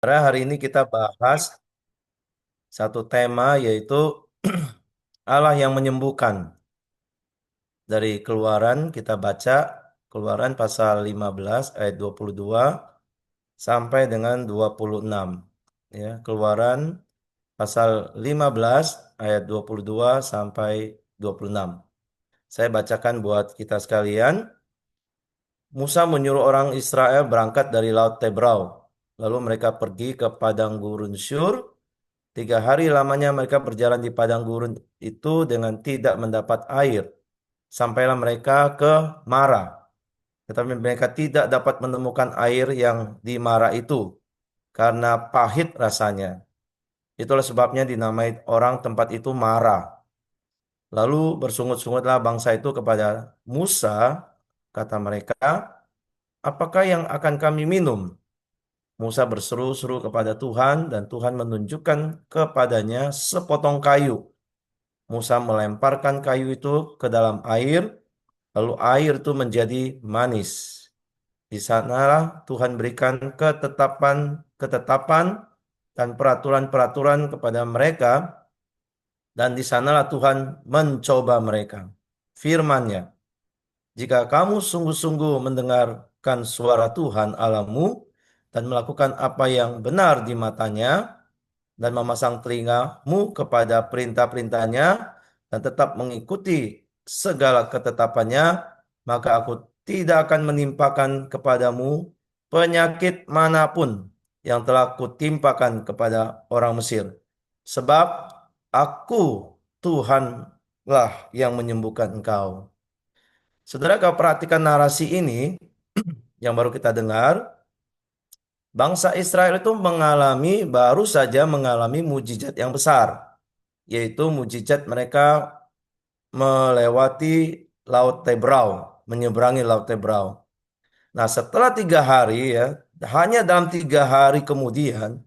Karena hari ini kita bahas satu tema yaitu Allah yang menyembuhkan. Dari Keluaran kita baca Keluaran pasal 15 ayat 22 sampai dengan 26. Ya, Keluaran pasal 15 ayat 22 sampai 26. Saya bacakan buat kita sekalian. Musa menyuruh orang Israel berangkat dari Laut Tebrau. Lalu mereka pergi ke padang gurun Syur. 3 hari lamanya mereka berjalan di padang gurun itu dengan tidak mendapat air. Sampailah mereka ke Mara. Tetapi mereka tidak dapat menemukan air yang di Mara itu karena pahit rasanya. Itulah sebabnya dinamai orang tempat itu Mara. Lalu bersungut-sungutlah bangsa itu kepada Musa, kata mereka, apakah yang akan kami minum? Musa berseru-seru kepada Tuhan dan Tuhan menunjukkan kepadanya sepotong kayu. Musa melemparkan kayu itu ke dalam air, lalu air itu menjadi manis. Di sanalah Tuhan berikan ketetapan dan peraturan-peraturan kepada mereka, dan di sanalah Tuhan mencoba mereka. Firman-Nya, jika kamu sungguh-sungguh mendengarkan suara Tuhan Allahmu dan melakukan apa yang benar di matanya, dan memasang telingamu kepada perintah-perintahnya dan tetap mengikuti segala ketetapannya, maka aku tidak akan menimpakan kepadamu penyakit manapun yang telah kutimpakan kepada orang Mesir. Sebab aku Tuhanlah yang menyembuhkan engkau. Saudara, kalau perhatikan narasi ini yang baru kita dengar, bangsa Israel itu baru saja mengalami mujizat yang besar, yaitu mujizat mereka melewati Laut Tebrau, menyeberangi Laut Tebrau. Nah, setelah 3 hari ya, hanya dalam 3 hari kemudian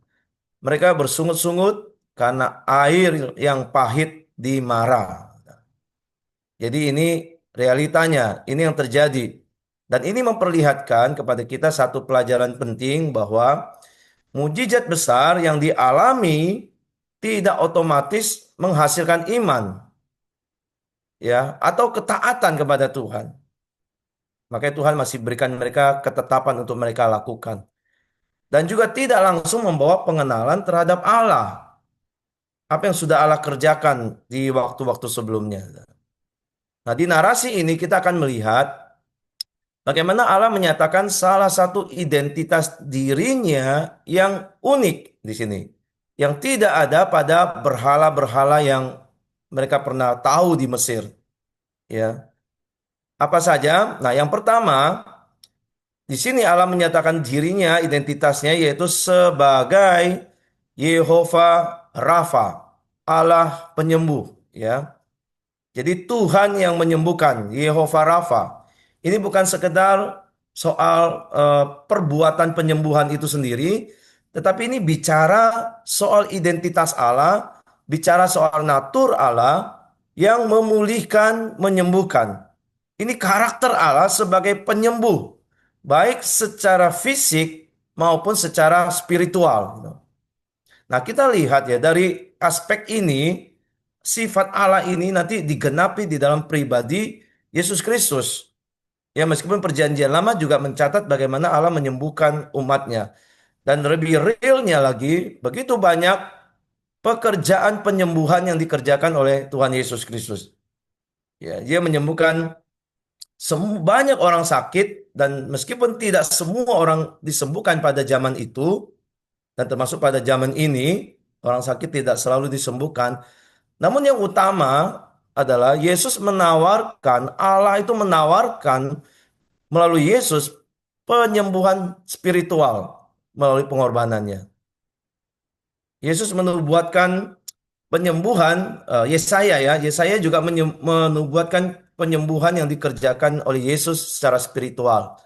mereka bersungut-sungut karena air yang pahit di Mara. Jadi ini realitanya, ini yang terjadi. Dan ini memperlihatkan kepada kita satu pelajaran penting bahwa mujizat besar yang dialami tidak otomatis menghasilkan iman, ya, atau ketaatan kepada Tuhan. Makanya Tuhan masih berikan mereka ketetapan untuk mereka lakukan. Dan juga tidak langsung membawa pengenalan terhadap Allah. Apa yang sudah Allah kerjakan di waktu-waktu sebelumnya. Nah, di narasi ini kita akan melihat bagaimana Allah menyatakan salah satu identitas dirinya yang unik di sini. Yang tidak ada pada berhala-berhala yang mereka pernah tahu di Mesir. Ya, apa saja? Nah, yang pertama, di sini Allah menyatakan dirinya, identitasnya yaitu sebagai Yehova Rafa, Allah penyembuh. Ya, jadi Tuhan yang menyembuhkan, Yehova Rafa. Ini bukan sekedar soal perbuatan penyembuhan itu sendiri, tetapi ini bicara soal identitas Allah, bicara soal natur Allah yang memulihkan, menyembuhkan. Ini karakter Allah sebagai penyembuh, baik secara fisik maupun secara spiritual. Nah, kita lihat ya dari aspek ini, sifat Allah ini nanti digenapi di dalam pribadi Yesus Kristus. Ya, meskipun perjanjian lama juga mencatat bagaimana Allah menyembuhkan umatnya. Dan lebih realnya lagi, begitu banyak pekerjaan penyembuhan yang dikerjakan oleh Tuhan Yesus Kristus. Ya, dia menyembuhkan banyak orang sakit, dan meskipun tidak semua orang disembuhkan pada zaman itu, dan termasuk pada zaman ini, orang sakit tidak selalu disembuhkan. Namun yang utama adalah Yesus menawarkan, Allah itu menawarkan melalui Yesus penyembuhan spiritual melalui pengorbanannya. Yesus menubuatkan penyembuhan, Yesaya juga menubuatkan penyembuhan yang dikerjakan oleh Yesus secara spiritual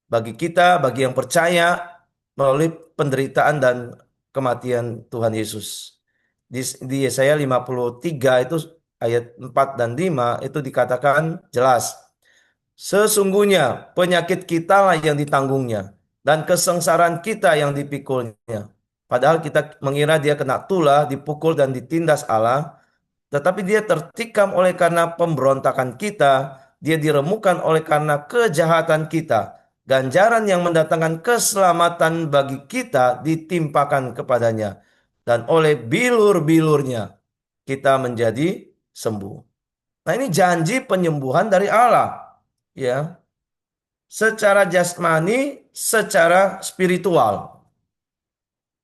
bagi kita, bagi yang percaya melalui penderitaan dan kematian Tuhan Yesus. Di Yesaya 53 itu ayat 4 dan 5 itu dikatakan jelas. Sesungguhnya penyakit kita lah yang ditanggungnya dan kesengsaraan kita yang dipikulnya. Padahal kita mengira dia kena tulah, dipukul dan ditindas Allah, tetapi dia tertikam oleh karena pemberontakan kita, dia diremukkan oleh karena kejahatan kita. Ganjaran yang mendatangkan keselamatan bagi kita ditimpakan kepadanya, dan oleh bilur-bilurnya kita menjadi sembuh. Nah, ini janji penyembuhan dari Allah, ya, secara jasmani, secara spiritual.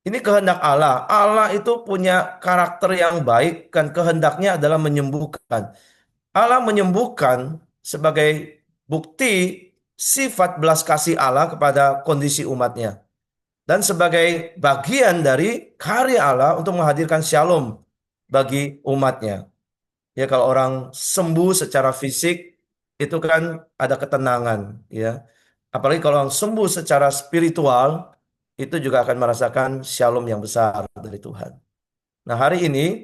Ini kehendak Allah. Allah itu punya karakter yang baik, kan kehendaknya adalah menyembuhkan. Allah menyembuhkan sebagai bukti sifat belas kasih Allah kepada kondisi umatnya. Dan sebagai bagian dari karya Allah untuk menghadirkan shalom bagi umatnya. Ya, kalau orang sembuh secara fisik itu kan ada ketenangan, ya. Apalagi kalau orang sembuh secara spiritual itu juga akan merasakan shalom yang besar dari Tuhan. Nah, hari ini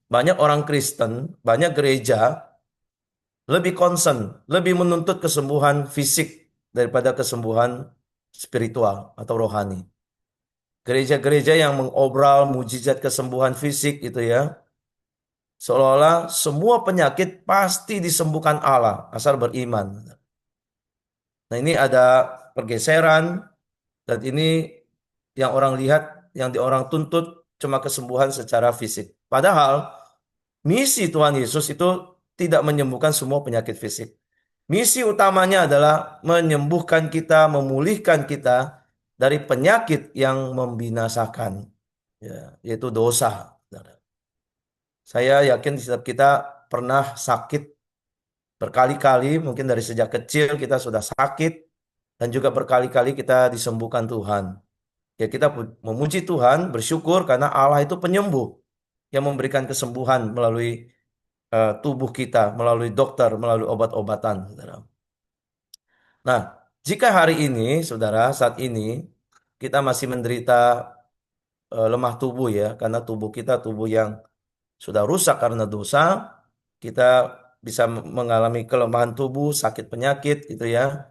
banyak orang Kristen, banyak gereja lebih concern, lebih menuntut kesembuhan fisik daripada kesembuhan spiritual atau rohani. Gereja-gereja yang mengobral mujizat kesembuhan fisik itu ya, seolah-olah semua penyakit pasti disembuhkan Allah asal beriman. Nah, ini ada pergeseran dan ini yang orang lihat, yang di orang tuntut cuma kesembuhan secara fisik. Padahal misi Tuhan Yesus itu tidak menyembuhkan semua penyakit fisik. Misi utamanya adalah menyembuhkan kita, memulihkan kita dari penyakit yang membinasakan, ya, yaitu dosa. Saya yakin setiap kita pernah sakit berkali-kali, mungkin dari sejak kecil kita sudah sakit, dan juga berkali-kali kita disembuhkan Tuhan. Ya, kita memuji Tuhan, bersyukur karena Allah itu penyembuh yang memberikan kesembuhan melalui tubuh kita, melalui dokter, melalui obat-obatan, saudara. Nah, jika hari ini, saudara, saat ini kita masih menderita lemah tubuh ya, karena tubuh kita tubuh yang sudah rusak karena dosa, kita bisa mengalami kelemahan tubuh, sakit penyakit gitu ya.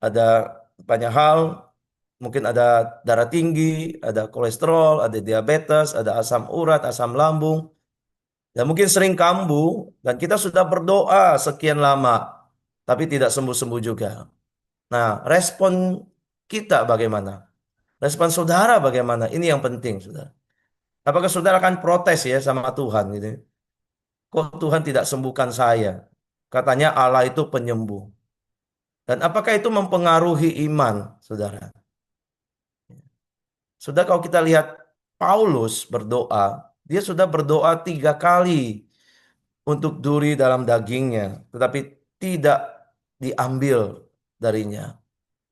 Ada banyak hal, mungkin ada darah tinggi, ada kolesterol, ada diabetes, ada asam urat, asam lambung, dan mungkin sering kambuh, dan kita sudah berdoa sekian lama, tapi tidak sembuh-sembuh juga. Nah, respon kita bagaimana? Respon saudara bagaimana? Ini yang penting, saudara. Apakah saudara akan protes ya sama Tuhan gitu? Kok Tuhan tidak sembuhkan saya? Katanya Allah itu penyembuh. Dan apakah itu mempengaruhi iman, saudara? Sudah kalau kita lihat Paulus berdoa, dia sudah berdoa 3 kali untuk duri dalam dagingnya, tetapi tidak diambil darinya.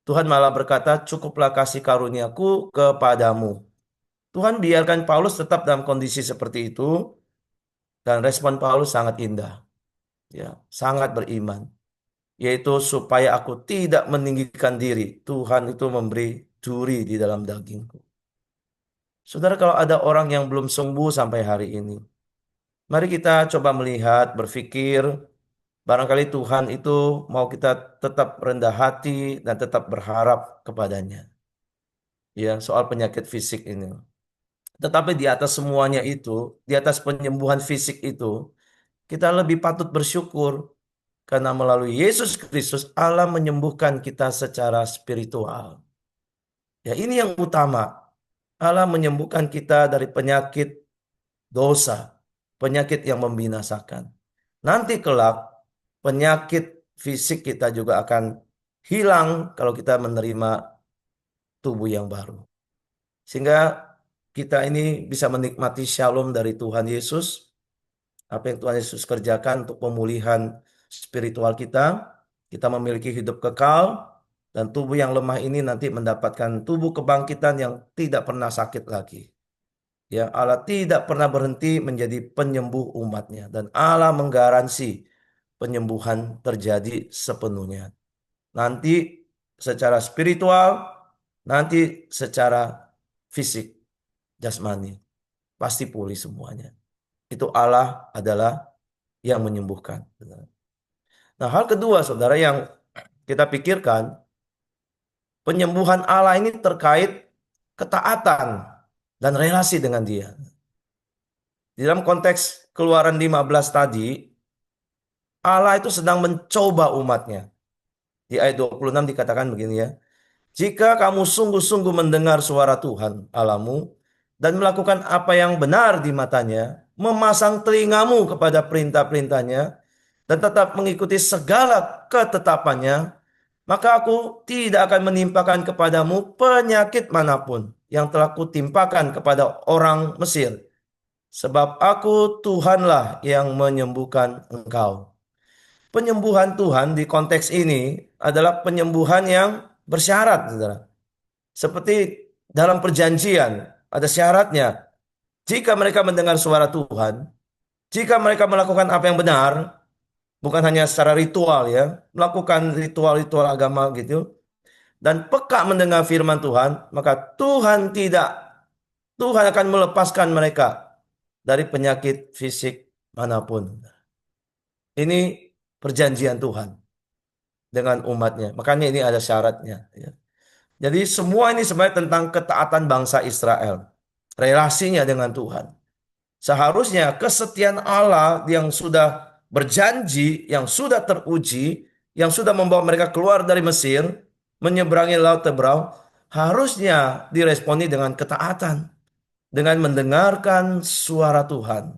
Tuhan malah berkata, cukuplah kasih karuniaku kepadamu. Tuhan biarkan Paulus tetap dalam kondisi seperti itu, dan respon Paulus sangat indah, ya, sangat beriman, yaitu supaya aku tidak meninggikan diri. Tuhan itu memberi duri di dalam dagingku. Saudara, kalau ada orang yang belum sembuh sampai hari ini, mari kita coba melihat, berpikir, barangkali Tuhan itu mau kita tetap rendah hati dan tetap berharap kepadanya. Ya, soal penyakit fisik ini. Tetapi di atas semuanya itu, di atas penyembuhan fisik itu, kita lebih patut bersyukur karena melalui Yesus Kristus Allah menyembuhkan kita secara spiritual. Ya, ini yang utama. Allah menyembuhkan kita dari penyakit dosa, penyakit yang membinasakan. Nanti kelak penyakit fisik kita juga akan hilang kalau kita menerima tubuh yang baru. Sehingga kita ini bisa menikmati shalom dari Tuhan Yesus, apa yang Tuhan Yesus kerjakan untuk pemulihan spiritual kita. Kita memiliki hidup kekal dan tubuh yang lemah ini nanti mendapatkan tubuh kebangkitan yang tidak pernah sakit lagi. Ya, Allah tidak pernah berhenti menjadi penyembuh umatnya dan Allah menggaransi penyembuhan terjadi sepenuhnya. Nanti secara spiritual, nanti secara fisik, jasmani, pasti pulih semuanya. Itu Allah adalah yang menyembuhkan. Nah, hal kedua, saudara, yang kita pikirkan, penyembuhan Allah ini terkait ketaatan. dan relasi dengan Dia. Di dalam konteks Keluaran 15 tadi, Allah itu sedang mencoba umatnya. Di ayat 26 dikatakan begini ya. Jika kamu sungguh-sungguh mendengar suara Tuhan Allahmu dan melakukan apa yang benar di matanya, memasang telingamu kepada perintah-perintahnya, dan tetap mengikuti segala ketetapannya, maka aku tidak akan menimpakan kepadamu penyakit manapun yang telah kutimpakan kepada orang Mesir. Sebab aku Tuhanlah yang menyembuhkan engkau. Penyembuhan Tuhan di konteks ini adalah penyembuhan yang bersyarat, saudara. Seperti dalam perjanjian, ada syaratnya. Jika mereka mendengar suara Tuhan, jika mereka melakukan apa yang benar, bukan hanya secara ritual ya, melakukan ritual-ritual agama gitu, dan peka mendengar firman Tuhan, maka Tuhan akan melepaskan mereka dari penyakit fisik manapun. Ini perjanjian Tuhan dengan umatnya. Makanya ini ada syaratnya. Ya. Jadi semua ini sebenarnya tentang ketaatan bangsa Israel. Relasinya dengan Tuhan. Seharusnya kesetiaan Allah yang sudah berjanji, yang sudah teruji, yang sudah membawa mereka keluar dari Mesir, menyeberangi Laut Teberau, harusnya diresponi dengan ketaatan, dengan mendengarkan suara Tuhan.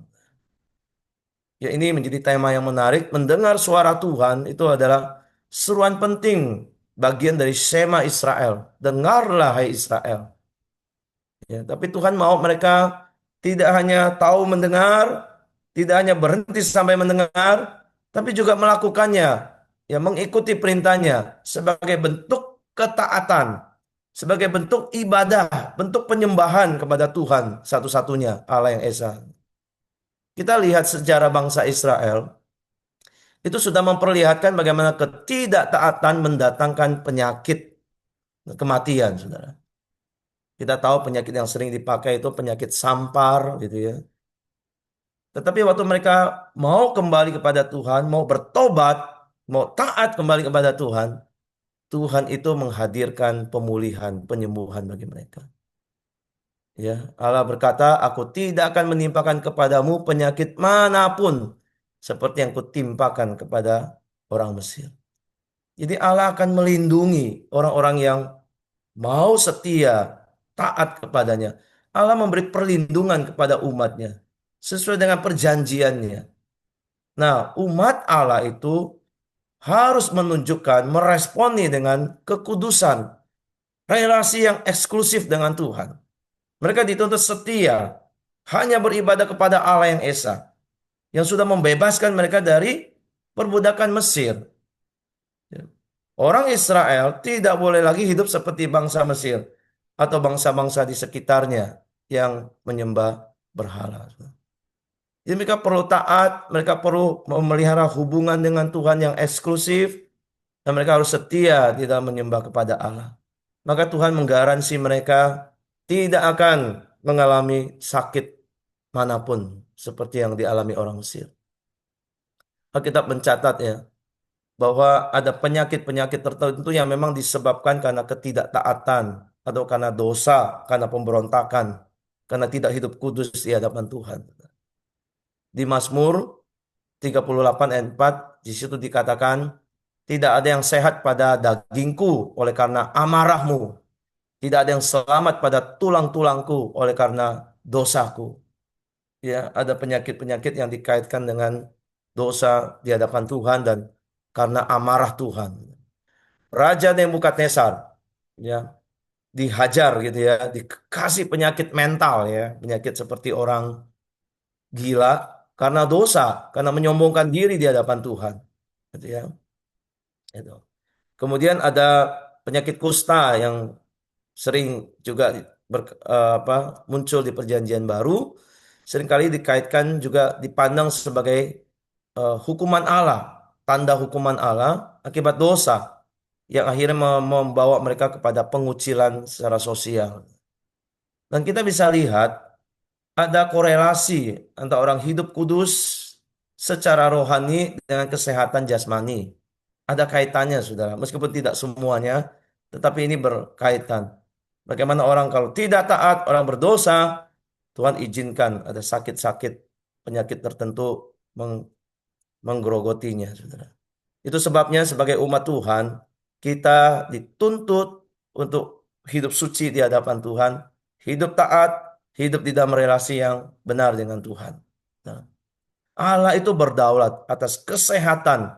Ya, ini menjadi tema yang menarik. Mendengar suara Tuhan itu adalah seruan penting, bagian dari Shema Israel. Dengarlah hai Israel. Ya, tapi Tuhan mau mereka tidak hanya tahu mendengar, tidak hanya berhenti sampai mendengar, tapi juga melakukannya, ya mengikuti perintahnya sebagai bentuk ketaatan, sebagai bentuk ibadah, bentuk penyembahan kepada Tuhan satu-satunya Allah yang Esa. Kita lihat sejarah bangsa Israel itu sudah memperlihatkan bagaimana ketidaktaatan mendatangkan penyakit kematian, saudara. Kita tahu penyakit yang sering dipakai itu penyakit sampar gitu ya. Tetapi waktu mereka mau kembali kepada Tuhan, mau bertobat, mau taat kembali kepada Tuhan, Tuhan itu menghadirkan pemulihan, penyembuhan bagi mereka. Ya, Allah berkata, "Aku tidak akan menimpakan kepadamu penyakit manapun seperti yang kutimpakan kepada orang Mesir." Jadi Allah akan melindungi orang-orang yang mau setia, taat kepadanya. Allah memberi perlindungan kepada umatnya sesuai dengan perjanjiannya. Nah, umat Allah itu harus menunjukkan, meresponi dengan kekudusan, relasi yang eksklusif dengan Tuhan. Mereka dituntut setia, hanya beribadah kepada Allah yang Esa, yang sudah membebaskan mereka dari perbudakan Mesir. Orang Israel tidak boleh lagi hidup seperti bangsa Mesir atau bangsa-bangsa di sekitarnya yang menyembah berhala. Jadi mereka perlu taat, mereka perlu memelihara hubungan dengan Tuhan yang eksklusif, dan mereka harus setia di dalam menyembah kepada Allah. Maka Tuhan menggaransi mereka tidak akan mengalami sakit manapun seperti yang dialami orang Mesir. Alkitab mencatat ya, bahwa ada penyakit-penyakit tertentu yang memang disebabkan karena ketidaktaatan atau karena dosa, karena pemberontakan, karena tidak hidup kudus di hadapan Tuhan. Di Mazmur 38 ayat 4 di situ dikatakan, tidak ada yang sehat pada dagingku oleh karena amarahmu, tidak ada yang selamat pada tulang-tulangku oleh karena dosaku. Ya, ada penyakit-penyakit yang dikaitkan dengan dosa di hadapan Tuhan dan karena amarah Tuhan. Raja Nebukadnezar ya dihajar gitu ya, dikasih penyakit mental ya, penyakit seperti orang gila karena dosa, karena menyombongkan diri di hadapan Tuhan. Gitu ya. Itu. Kemudian ada penyakit kusta yang sering juga muncul di Perjanjian Baru, seringkali dikaitkan juga dipandang sebagai hukuman Allah, tanda hukuman Allah akibat dosa yang akhirnya membawa mereka kepada pengucilan secara sosial. Dan kita bisa lihat ada korelasi antara orang hidup kudus secara rohani dengan kesehatan jasmani. Ada kaitannya, saudara. Meskipun tidak semuanya, tetapi ini berkaitan. Bagaimana orang kalau tidak taat, orang berdosa, Tuhan izinkan ada sakit-sakit, penyakit tertentu meng- menggerogotinya, saudara. Itu sebabnya sebagai umat Tuhan, kita dituntut untuk hidup suci di hadapan Tuhan, hidup taat, hidup di dalam relasi yang benar dengan Tuhan. Nah, Allah itu berdaulat atas kesehatan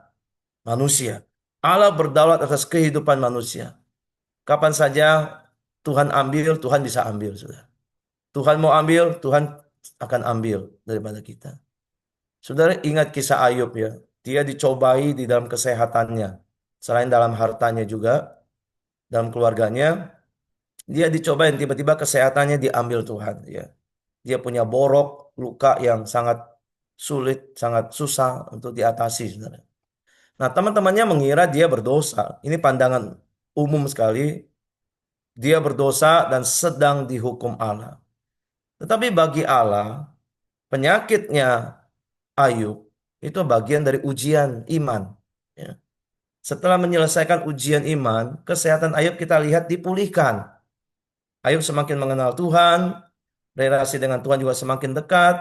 manusia. Allah berdaulat atas kehidupan manusia. Kapan saja Tuhan ambil, Tuhan bisa ambil, saudara. Tuhan mau ambil, Tuhan akan ambil daripada kita. Saudara ingat kisah Ayub ya. Dia dicobai di dalam kesehatannya. Selain dalam hartanya juga, dalam keluarganya, dia dicobain tiba-tiba kesehatannya diambil Tuhan ya. Dia punya borok, luka yang sangat sulit, sangat susah untuk diatasi, saudara. Nah, teman-temannya mengira dia berdosa. Ini pandangan umum sekali. Dia berdosa dan sedang dihukum Allah. Tetapi bagi Allah, penyakitnya Ayub itu bagian dari ujian iman. Ya. Setelah menyelesaikan ujian iman, kesehatan Ayub kita lihat dipulihkan. Ayub semakin mengenal Tuhan, relasi dengan Tuhan juga semakin dekat.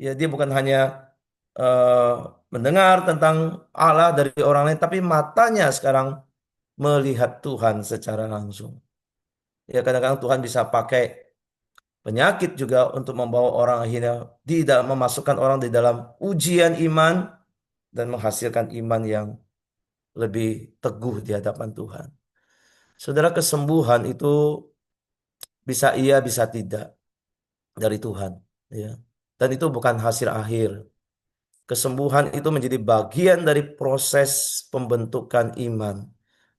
Ya, dia bukan hanya eh, mendengar tentang Allah dari orang lain, tapi matanya sekarang melihat Tuhan secara langsung. Ya, kadang-kadang Tuhan bisa pakai penyakit juga untuk membawa orang akhirnya di dalam memasukkan orang di dalam ujian iman dan menghasilkan iman yang lebih teguh di hadapan Tuhan. Saudara, kesembuhan itu bisa iya, bisa tidak dari Tuhan, ya. Dan itu bukan hasil akhir. Kesembuhan itu menjadi bagian dari proses pembentukan iman.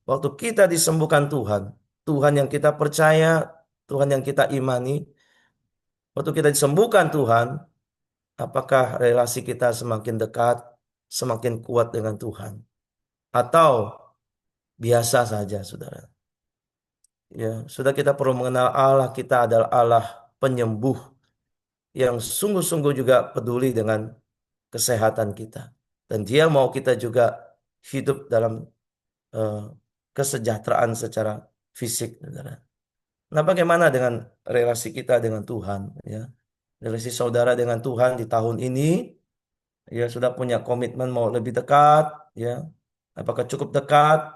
Waktu kita disembuhkan Tuhan, Tuhan yang kita percaya, Tuhan yang kita imani, waktu kita disembuhkan Tuhan, apakah relasi kita semakin dekat, semakin kuat dengan Tuhan? Atau biasa saja, saudara? Ya, sudah kita perlu mengenal Allah kita adalah Allah penyembuh yang sungguh-sungguh juga peduli dengan kesehatan kita. Dan Dia mau kita juga hidup dalam eh, kesejahteraan secara fisik, saudara. Nah, bagaimana dengan relasi kita dengan Tuhan? Ya, relasi saudara dengan Tuhan di tahun ini, ya sudah punya komitmen mau lebih dekat, ya. Apakah cukup dekat,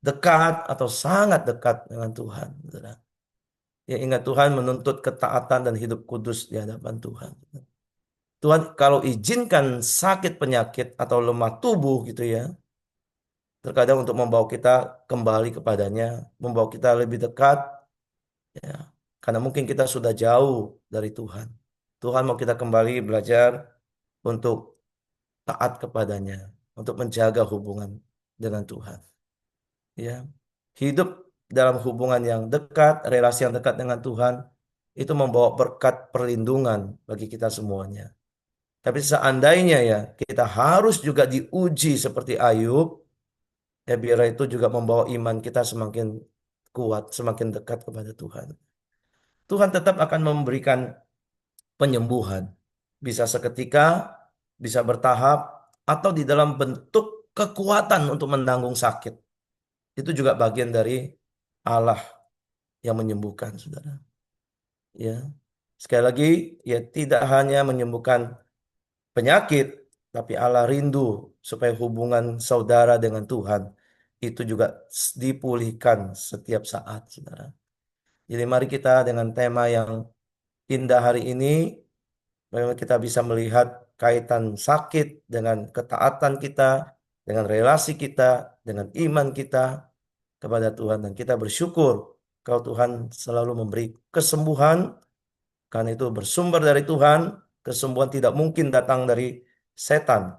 dekat atau sangat dekat dengan Tuhan, saudara? Ya ingat Tuhan menuntut ketaatan dan hidup kudus di hadapan Tuhan. Tuhan kalau izinkan sakit penyakit atau lemah tubuh gitu ya. Terkadang untuk membawa kita kembali kepadanya. Membawa kita lebih dekat. Ya, karena mungkin kita sudah jauh dari Tuhan. Tuhan mau kita kembali belajar untuk taat kepadanya. Untuk menjaga hubungan dengan Tuhan. Ya, hidup dalam hubungan yang dekat, relasi yang dekat dengan Tuhan. Itu membawa berkat perlindungan bagi kita semuanya. Tapi seandainya ya kita harus juga diuji seperti Ayub, ya biar itu juga membawa iman kita semakin kuat, semakin dekat kepada Tuhan. Tuhan tetap akan memberikan penyembuhan. Bisa seketika, bisa bertahap, atau di dalam bentuk kekuatan untuk menanggung sakit. Itu juga bagian dari Allah yang menyembuhkan, saudara. Ya, sekali lagi, ya tidak hanya menyembuhkan penyakit, tapi Allah rindu supaya hubungan saudara dengan Tuhan itu juga dipulihkan setiap saat, saudara. Jadi mari kita dengan tema yang indah hari ini, bagaimana kita bisa melihat kaitan sakit dengan ketaatan kita, dengan relasi kita, dengan iman kita kepada Tuhan. Dan kita bersyukur kalau Tuhan selalu memberi kesembuhan, karena itu bersumber dari Tuhan, kesembuhan tidak mungkin datang dari setan.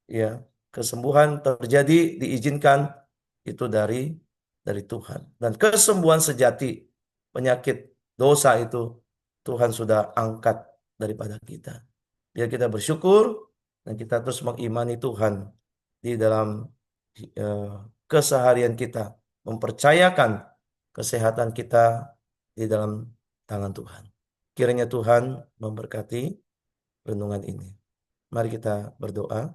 Ya, kesembuhan terjadi diizinkan itu dari Tuhan. Dan kesembuhan sejati penyakit dosa itu Tuhan sudah angkat daripada kita. Biar kita bersyukur dan kita terus mengimani Tuhan di dalam eh, keseharian kita, mempercayakan kesehatan kita di dalam tangan Tuhan. Kiranya Tuhan memberkati renungan ini. Mari kita berdoa.